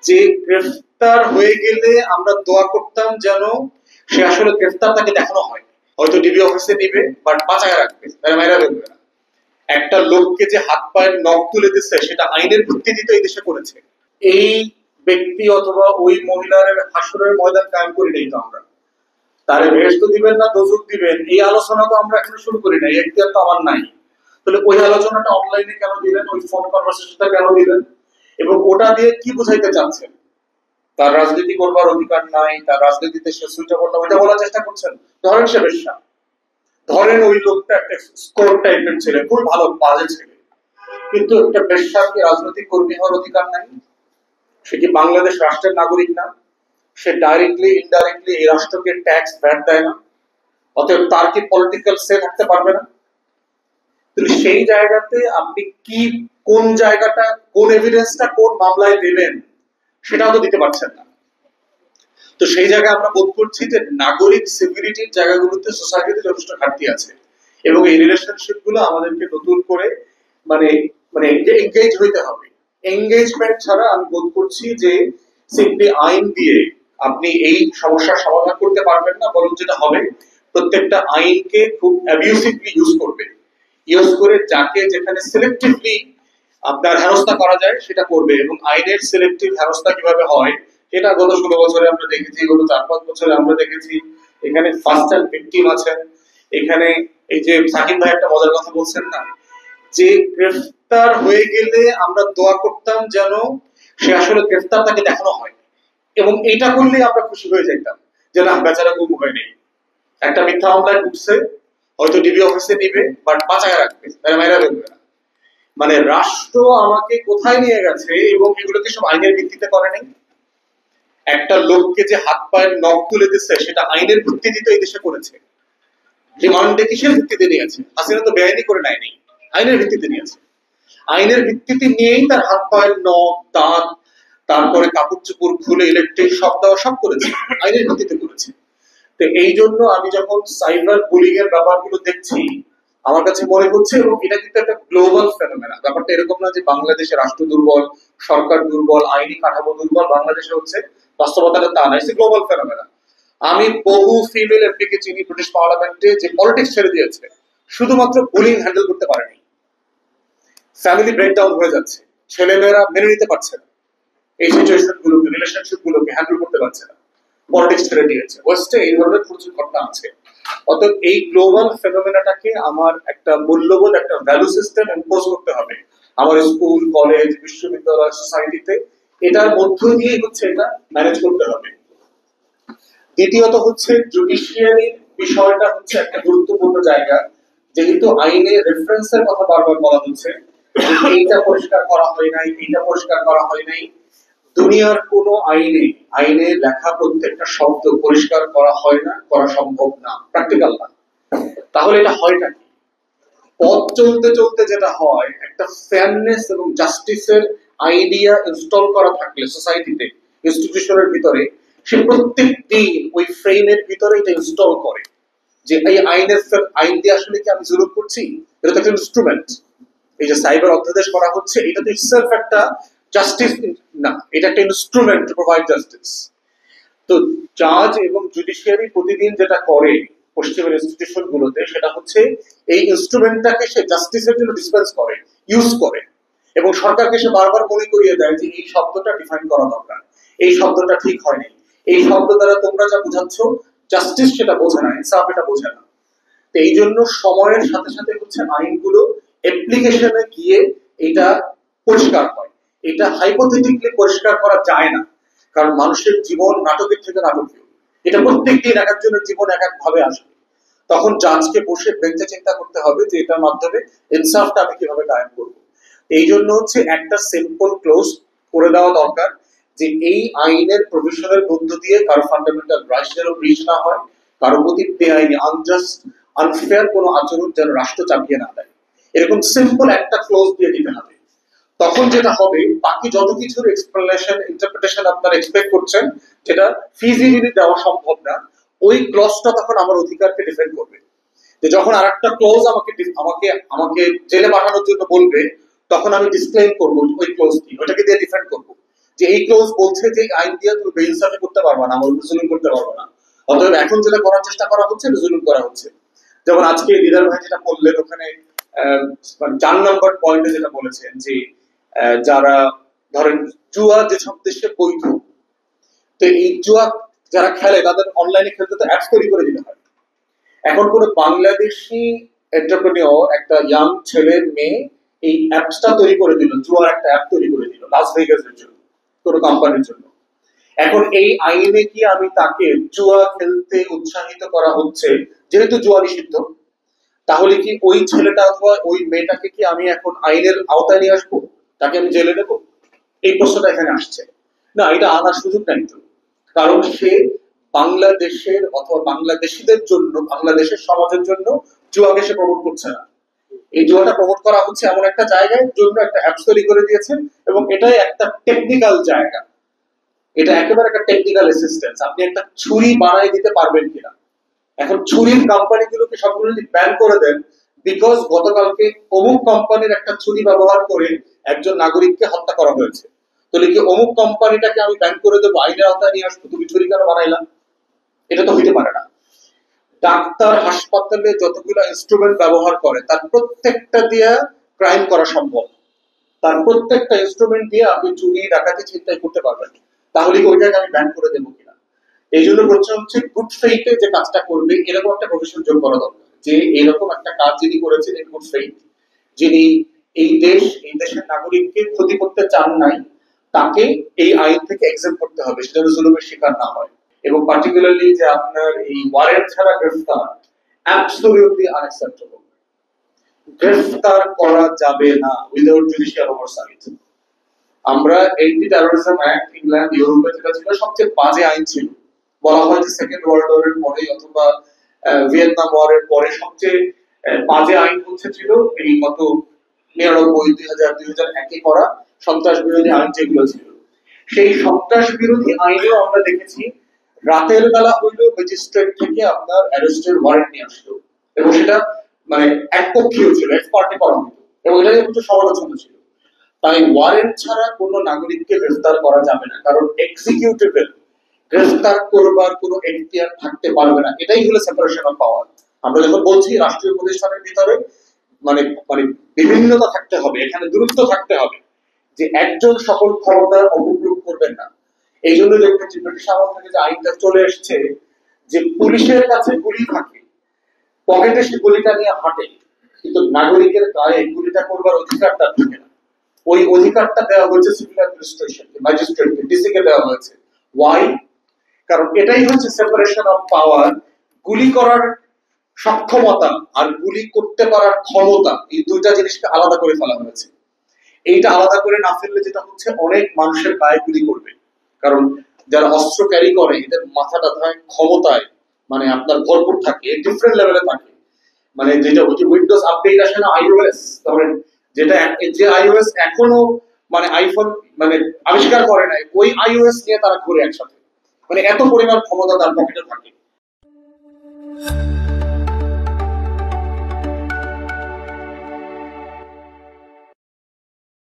যে গ্রেফতার হয়ে গেলে আমরা দোয়া করতাম যেন সে আসলে গ্রেফতার তাকে দেখানো হয়, হয়তো ডিবি অফিসে নিবে বাট বাঁচায় রাখবে, তারা মাইরা ফেলবে না। একটা লোককে যে হাত পায়ের নখ তুলে দিচ্ছে সেটা আইনের ভিত্তিতে এই দেশে করেছে। এই ব্যক্তি অথবা ওই মহিলার হাসরের ময়দান কায়েম করি নাই তো আমরা, তারে বেহেশত দিবেন না দোজক দিবেন এই আলোচনা তো আমরা এখনো শুরু করি নাই, এখতিয়ার তো আমার নাই। তাহলে ওই আলোচনাটা অনলাইনে কেন দিলেন, ওই ফোন কনভারসেশনটা কেন দিলেন, এবং ওটা দিয়ে কি বুঝাইতে চাচ্ছেন? তার রাজনীতি করবার অধিকার নাই, তার রাজনীতিতে সে সুইটেবল না, ওইটা বলার চেষ্টা করছেন। ধরেন সে বেশ্যা, ধরেন ওই লোকটা একটা স্কোর টাইপের ছেলে, খুব ভালো বাজে ছেলে, কিন্তু একটা বেশ্যার কি রাজনৈতিক কর্মী হওয়ার অধিকার নাই? সে কি বাংলাদেশ রাষ্ট্রের নাগরিক না? সে ডাইরেক্টলি ইনডাইরেক্টলি এই রাষ্ট্রকে ট্যাক্স ভ্যাট দেয় না? অতএব তার কি পলিটিক্যাল সে থাকতে পারবে না? সেই জায়গাতে আপনি কি, কোন জায়গাটা, কোন এভিডেন্সটা কোন মামলায় দেবেন সেটাও তো দিতে পারছেন না। তো সেই জায়গায় আমরা বোধ করছি যে নাগরিক সিভিলিটির জায়গাগুলোতে সোসাইটিতে যথেষ্ট ঘাটতি আছে, এবং এই রিলেশনশিপ গুলো আমাদেরকে নতুন করে মানে মানে এঙ্গেজ হইতে হবে। এঙ্গেজমেন্ট ছাড়া আমি বোধ করছি যে সিম্পলি আইন দিয়ে আপনি এই সমস্যার সমাধান করতে পারবেন না, বরং যেটা হবে প্রত্যেকটা আইনকে খুব অ্যাবিউসিভলি ইউজ করে যাকে যেখানে সিলেক্টিভলি আপনার হেনস্থা করা যায় সেটা করবে। এবং আইনের সিলেক্টিভ হেনস্থা কিভাবে হয় সেটা গত 16 বছরে আমরা দেখেছি, গত 4-5 বছরে আমরা দেখেছি। এখানে ফার্স্ট এন্ড ভিকটিম আছেন। এখানে এই যে সাকিব ভাই একটা মজার কথা বলছেন না, যে গ্রেফতার হয়ে গেলে আমরা দোয়া করতাম যেন সে আসলে গ্রেফতার তাকে দেখানো হয়, এবং এটা করলে আমরা খুশি হয়ে যাইতাম যে না বেচারা গুম হয়নি, একটা মিথ্যা মামলায় ঢুকছে, হয়তো ডিবি অফিসে নিবে বাট বাঁচায় রাখবে, তারা মাইরা ফেলবে না। মানে রাষ্ট্র আমাকে কোথায় নিয়ে গেছে, এবং এগুলোকে সব আইনের ভিত্তিতে করে নাই। একটা লোককে যে হাত পায়ের নখ তুলে দিচ্ছে সেটা আইনের ভিত্তিতে এই দেশে করেছে। রিমান্ডে কিসের ভিত্তিতে নিয়েছে? হাসিনা তো বেআইনি করে নেয়নি, আইনের ভিত্তিতে নিয়েছে। আইনের ভিত্তিতে নিয়েই তার হাত পায়ের নখ, দাঁত, তারপরে কাপড় চোপড় খুলে ইলেকট্রিক সব দেওয়া সব করেছে, আইনের ভিত্তিতে করেছে। তো এই জন্য আমি যখন সাইবার বুলিং এর ব্যাপারগুলো দেখছি আমার কাছে মনে হচ্ছে, এবং এটা কিন্তু একটা গ্লোবাল ফেনোমেনা, ব্যাপারটা এরকম না যে বাংলাদেশে রাষ্ট্র দুর্বল, সরকার দুর্বল, আইনি কাঠামো দুর্বল, বাংলাদেশে হচ্ছে, বাস্তবতাটা তা না, এটা গ্লোবাল ফেনোমেনা। আমি বহু ফিমেল এমপি কে চিনি ব্রিটিশ পার্লামেন্টে যে পলিটিক্স ছেড়ে দিয়েছে শুধুমাত্র বুলিং হ্যান্ডেল করতে পারেনি। ফ্যামিলি ব্রেকডাউন হয়ে যাচ্ছে, ছেলেমেয়েরা মেনে নিতে পারছে না এই সিচুয়েশন গুলোকে, রিলেশনশিপ গুলোকে হ্যান্ডেল করতে পারছে না, পলিটিক্স ছেড়ে দিয়েছে। ওয়েস্টে এই ধরনের প্রচুর ঘটনা আছে। অতএব এই গ্লোবাল ফেনোমেনাটাকে আমার একটা মূল্যবোধ, একটা ভ্যালু সিস্টেম ইম্পোজ করতে হবে আমার স্কুল, কলেজ, বিশ্ববিদ্যালয়, সোসাইটিতে। এটার মধ্য দিয়ে হচ্ছে এটা ম্যানেজ করতে হবে। দ্বিতীয়ত হচ্ছে জুডিশিয়ারির বিষয়টা হচ্ছে একটা গুরুত্বপূর্ণ জায়গা, যেহেতু আইনে রেফারেন্সের কথা বারবার বলা হচ্ছে, এইটা পরিষ্কার করা হয় নাই, এইটা পরিষ্কার করা হয় নাই। দুনিয়ার কোন আইনে লেখা প্রত্যেকটা শব্দ পরিষ্কার করা হয় না, করা সম্ভব না, প্র্যাকটিক্যাল না। তাহলে এটা হয়টা কি? পথ চলতে চলতে যেটা হয়, একটা ফেয়ারনেস এবং জাস্টিসের আইডিয়া ইনস্টল করা থাকলে সোসাইটিতে, ইনস্টিটিউশনের ভিতরে, সে প্রত্যেক দিন ওই ফ্রেমের ভিতরে এটা ইনস্টল করে যে এই আইন দিয়ে আসলে কি আমি জুলুম করছি? এটা তো একটা ইনস্ট্রুমেন্ট। এই যে সাইবার অধ্যাদেশ করা হচ্ছে, এটা তো ইটসেলফ একটা জাস্টিস না, এটা একটা ইনস্ট্রুমেন্ট টু প্রোভাইড জাস্টিস। তো জাজ এবং জুডিশিয়ারি প্রতিদিন যেটা করে পশ্চিমের ইনস্টিটিউশন গুলোতে, সেটা হচ্ছে এই ইনস্ট্রুমেন্টটাকে সে জাস্টিসের জন্য ডিসপেন্স করে, ইউজ করে, এবং সরকারকে সে বারবার মনে করিয়ে দেয় যে এই শব্দটা ডিফাইন করা দরকার, এই শব্দটা ঠিক হয়নি, এই শব্দ দ্বারা তোমরা যা বোঝাচ্ছ জাস্টিস সেটা বোঝে না, ইনসাফ এটা বোঝে না। তো এই জন্য সময়ের সাথে সাথে হচ্ছে আইনগুলো অ্যাপ্লিকেশনে গিয়ে এটা পরিষ্কার হয়। এটা হাইপোথেটিক্যালি পরিষ্কার করা যায় না, কারণ মানুষের জীবন নাটকের থেকে নাটকীয়। এটা প্রত্যেকদিন এক একজনের জীবন এক এক ভাবে আসবে। তখন জাজকে বসে বেঞ্চে চিন্তা করতে হবে যে এটার মাধ্যমে ইনসাফটা আমি কিভাবে কায়েম করবো। এই জন্য হচ্ছে একটা সিম্পল ক্লোজ করে দেওয়া দরকার যে এই আইনের প্রভিশনের মধ্য দিয়ে কারো ফান্ডামেন্টাল রাইটস যেন ব্রিচ না হয়, কারো প্রতি বেআইনি, আনজাস্ট, আনফেয়ার কোনো আচরণ যেন রাষ্ট্র চাপিয়ে না দেয়। এরকম সিম্পল একটা ক্লোজ দিয়ে দিতে হবে। তখন যেটা হবে, বাকি যত কিছুর এক্সপ্লেনেশন, ইন্টারপ্রিটেশন আপনারা এক্সপেক্ট করছেন, যেটা ফিজিবিলি দেওয়া সম্ভব না, ওই ক্লজটা তখন আমার অধিকারকে ডিফেন্ড করবে। যে যখন আরেকটা ক্লজ আমাকে আমাকে আমাকে জেলে পাঠানোর জন্য বলবে, তখন আমি ডিসক্লেম করবো ওই ক্লজ কি, ওটাকে দিয়ে ডিফেন্ড করবো যে এই ক্লোজ বলছে যে আইন দিয়ে তুমি বেইনসাফি করতে পারবে না, আমার জুলুম করতে পারবে না। অতএব এখন যেটা করার চেষ্টা করা হচ্ছে জুলুম করা হচ্ছে। যেমন আজকে দিদার ভাই যেটা বললেন ওখানে 4 নম্বর পয়েন্টে যেটা বলেছেন যে যারা ধরেন জুয়া যেসব দেশে বৈধ, তো এই জুয়া যারা খেলে তাদের অনলাইনে খেলতে তো অ্যাপস তৈরি করে দিতে হয়। এখন কোন বাংলাদেশি এন্টারপ্রেনিয়র একটা ইয়াং ছেলের মেয়ে এই অ্যাপসটা তৈরি করে দিল, জুয়ার একটা অ্যাপ তৈরি করে দিল লাস ভেগাসের জন্য, কোনো কোম্পানির জন্য। এখন এই আইনে কি আমি তাকে জুয়া খেলতে উৎসাহিত করা হচ্ছে, যেহেতু জুয়া নিষিদ্ধ, তাহলে কি ওই ছেলেটা অথবা ওই মেয়েটাকে কি আমি এখন আইনের আওতায় নিয়ে আসবো, তাকে আমি জেলে নেবো? এই প্রশ্নটা এখানে আসছে না, এটা আনার সুযোগ নাই তো। কারণ সে বাংলাদেশের অথবা বাংলাদেশিদের জন্য, বাংলাদেশের সমাজের জন্য জুয়াকে সে প্রমোট করছে না। এই জুয়াটা প্রমোট করা হচ্ছে এমন একটা জায়গায় জন্য একটা অ্যাপস তৈরি করে দিয়েছেন, এবং এটাই একটা টেকনিক্যাল জায়গা, এটা একেবারে একটা টেকনিক্যাল অ্যাসিস্ট্যান্স। আপনি একটা ছুরি বানাই দিতে পারবেন কিনা? এখন ছুরির কোম্পানিগুলোকে সবগুলো যদি ব্যান করে দেন, বিকজ গতকালকে অমুক কোম্পানির একটা ছুরি ব্যবহার করে একজন নাগরিককে হত্যা করা হয়েছে, তাহলে কি অমুক কোম্পানিটাকে আমি ব্যান করে দেবো, আইনের আওতায় নিয়ে আসবো, তুমি ছুরি কেন বানাইলাম? এটা তো হইতে পারে না। ডাক্তার হাসপাতালে যতগুলো ইনস্ট্রুমেন্ট ব্যবহার করে তার প্রত্যেকটা দিয়ে ক্রাইম করা সম্ভব, তার প্রত্যেকটা ইনস্ট্রুমেন্ট দিয়ে আপনি চুরি ডাকাতি ছিনতাই করতে পারবেন, তাহলে কি ওইটাকে আমি ব্যান করে দেবো কিনা? এই জন্য প্রশ্ন হচ্ছে গুড ফেইথে যে কাজটা করবে এরকম একটা প্রফেশন যোগ করা দরকার, যে এরকম একটা কাজ যিনি করেছেন ইন গুড ফেইথ, যিনি এই দেশের নাগরিককে ক্ষতি করতে চান নাই, তাকে এই আইন থেকে এক্সেম্ট করতে হবে, সেটা জুলুমের শিকার না হয়। এবং পার্টিকুলারলি যে আপনার এই ওয়ারেন্ট ছাড়া গ্রেফতার অ্যাবসলিউটলি আনএক্সেপ্টেবল। গ্রেফতার করা যাবে না উইদাউট জুডিশিয়াল ওভারসাইট। আমরা এন্টি টেরোরিজম অ্যাক্ট ইংল্যান্ড ইউরোপে যেটা ছিল সবচেয়ে বাজে আইন ছিল, বলা হয় যে সেকেন্ড ওয়ার্ল্ড ওয়ারের পরে অথবা ভিয়েতনাম ওয়ারের পরে সবচেয়ে বাজে আইন হচ্ছে ছিল এই গত 99, 2000, 2001 করা সন্ত্রাস বিরোধী আইন যেগুলো ছিল। সেই সন্ত্রাস বিরোধী আইনেও আমরা দেখেছি রাতের বেলা হইলেও ম্যাজিস্ট্রেট থেকে আপনার অ্যারেস্টের ওয়ারেন্ট নিয়ে আসলো, এবং সেটা মানে একপক্ষীয় ছিল, এক পার্টি করা হতো, এবং এটাই একটু সমালোচনা ছিল। তাই ওয়ারেন্ট ছাড়া কোনো নাগরিককে গ্রেফতার করা যাবে না, কারণ এক্সিকিউটিভের গ্রেফতার করবার কোনো এখতিয়ার থাকতে পারবে না। এটাই হলো সেপারেশন অফ পাওয়ার। আমরা যখন বলছি রাষ্ট্রীয় প্রতিষ্ঠানের ভিতরে মানে মানে বিভিন্নতা থাকতে হবে, এখানে দূরত্ব থাকতে হবে, যে একজন সকল ক্ষমতার অপপ্রয়োগ করবেন না। এই জন্য দেখবেন যে ব্রিটিশ আমল থেকে যে আইনটা চলে এসছে যে পুলিশের কাছে গুলি থাকে, পকেটে সে গুলিটা নিয়ে হাঁটে, কিন্তু নাগরিকের গায়ে গুলিটা করবার অধিকার তার থাকে না। ওই অধিকারটা দেওয়া হয়েছে সিভিল অ্যাডমিনিস্ট্রেশনকে, ম্যাজিস্ট্রেটকে, ডিসিকে দেওয়া হয়েছে। ওয়াই? কারণ এটাই হচ্ছে সেপারেশন অফ পাওয়ার। গুলি করার সক্ষমতা আর গুলি করতে পারার ক্ষমতা, এই দুইটা জিনিসকে আলাদা করে ফেলা হয়েছে। এইটা আলাদা করে না ফেললে যেটা হচ্ছে অনেক মানুষের গায়ে গুলি করবে, কারণ যারা অস্ত্র ক্যারি করে এদের মাথাটা থাকে ক্ষমতায়, মানে আপনার ভরপুর থাকে, ডিফারেন্ট লেভেলে থাকে। মানে যেটা হচ্ছে উইন্ডোজ আপডেট আসে না, আইওএস ধরেন, যেটা যে আইওএস এখনো মানে আইফোন মানে আবিষ্কার করে নাই, ওই আইওএস নিয়ে তারা ঘুরে একসাথে, মানে এত পরিমাণ ক্ষমতা তার পকেটে থাকে।